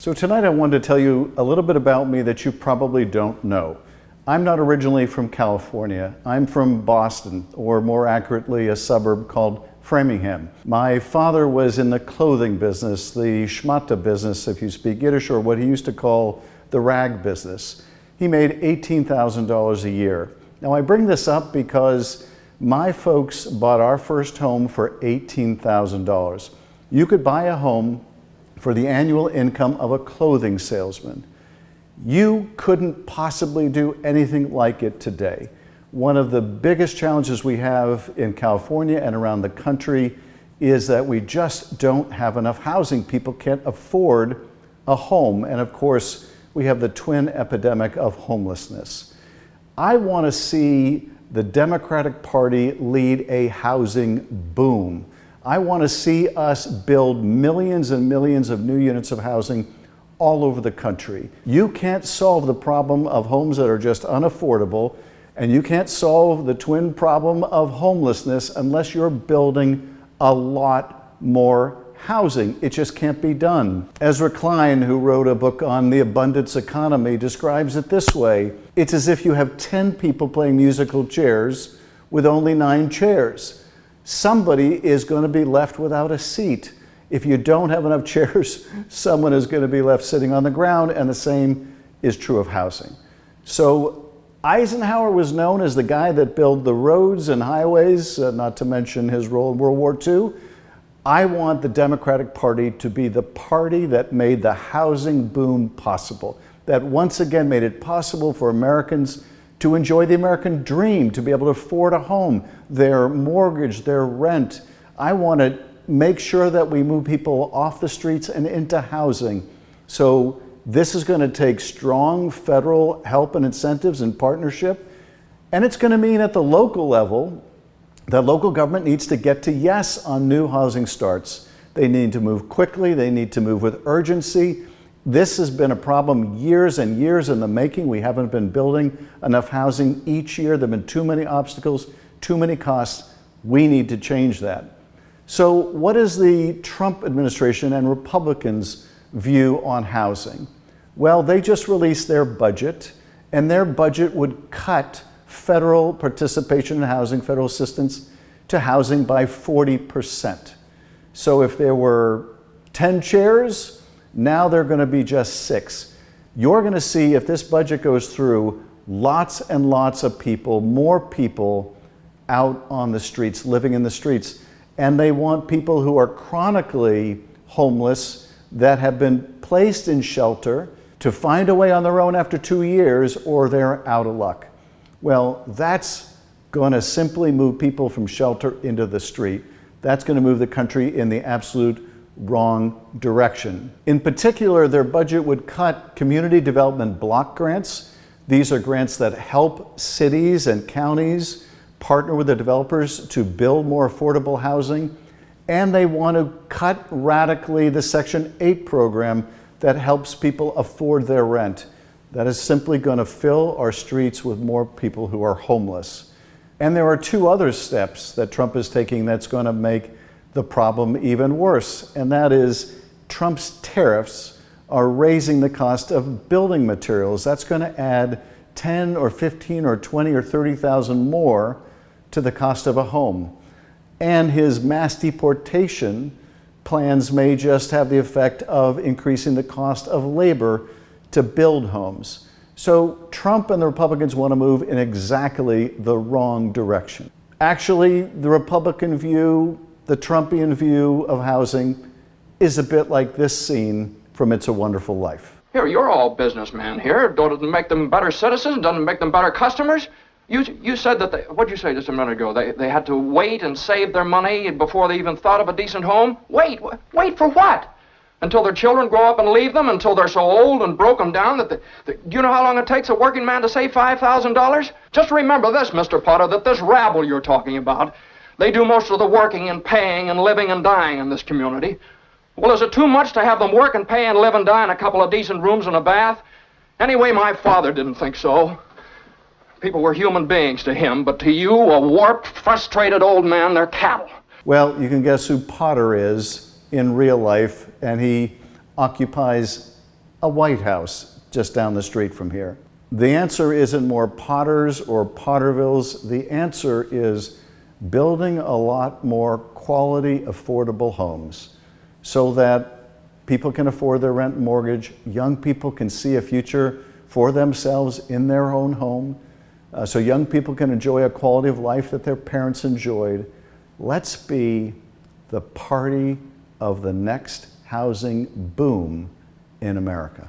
So tonight I wanted to tell you a little bit about me that you probably don't know. I'm not originally from California. I'm from Boston, or more accurately, a suburb called Framingham. My father was in the clothing business, the schmata business, if you speak Yiddish, or what he used to call the rag business. He made $18,000 a year. Now I bring this up because my folks bought our first home for $18,000. You could buy a home for the annual income of a clothing salesman. You couldn't possibly do anything like it today. One of the biggest challenges we have in California and around the country is that we just don't have enough housing. People can't afford a home. And of course, we have the twin epidemic of homelessness. I want to see the Democratic Party lead a housing boom. I want to see us build millions and millions of new units of housing all over the country. You can't solve the problem of homes that are just unaffordable, and you can't solve the twin problem of homelessness unless you're building a lot more housing. It just can't be done. Ezra Klein, who wrote a book on the abundance economy, describes it this way. It's as if you have 10 people playing musical chairs with only 9 chairs. Somebody is going to be left without a seat. If you don't have enough chairs, someone is going to be left sitting on the ground, and the same is true of housing. So Eisenhower was known as the guy that built the roads and highways, not to mention his role in World War II. I want the Democratic Party to be the party that made the housing boom possible, that once again made it possible for Americans to enjoy the American dream, to be able to afford a home, their mortgage, their rent. I want to make sure that we move people off the streets and into housing. So this is going to take strong federal help and incentives and partnership. And it's going to mean at the local level, that local government needs to get to yes on new housing starts. They need to move quickly. They need to move with urgency. This has been a problem years and years in the making. We haven't been building enough housing each year. There have been too many obstacles, too many costs. We need to change that. So what is the Trump administration and Republicans' view on housing? Well, they just released their budget, and their budget would cut federal participation in housing, federal assistance to housing by 40%. So if there were 10 chairs, now they're going to be just 6. You're going to see, if this budget goes through, lots and lots of people, more people out on the streets, living in the streets. And they want people who are chronically homeless that have been placed in shelter to find a way on their own after 2 years, or they're out of luck. Well, that's going to simply move people from shelter into the street. That's going to move the country in the absolute wrong direction. In particular, their budget would cut community development block grants. These are grants that help cities and counties partner with the developers to build more affordable housing. And they want to cut radically the Section 8 program that helps people afford their rent. That is simply going to fill our streets with more people who are homeless. And there are 2 other steps that Trump is taking that's going to make the problem even worse, and that is Trump's tariffs are raising the cost of building materials. That's going to add 10 or 15 or 20 or 30,000 more to the cost of a home. And his mass deportation plans may just have the effect of increasing the cost of labor to build homes. So Trump and the Republicans want to move in exactly the wrong direction. Actually, the Republican view, the Trumpian view of housing is a bit like this scene from It's a Wonderful Life. Here, you're all businessmen here. Doesn't it make them better citizens? Doesn't it make them better customers? You said that what'd you say just a minute ago? They had to wait and save their money before they even thought of a decent home? Wait for what? Until their children grow up and leave them, until they're so old and broken down that do you know how long it takes a working man to save $5,000? Just remember this, Mr. Potter, that this rabble you're talking about, they do most of the working and paying and living and dying in this community. Well, is it too much to have them work and pay and live and die in a couple of decent rooms and a bath? Anyway, my father didn't think so. People were human beings to him, but to you, a warped, frustrated old man, they're cattle. Well, you can guess who Potter is in real life, and he occupies a White House just down the street from here. The answer isn't more Potters or Pottervilles. The answer is building a lot more quality, affordable homes so that people can afford their rent and mortgage, young people can see a future for themselves in their own home, so young people can enjoy a quality of life that their parents enjoyed. Let's be the party of the next housing boom in America.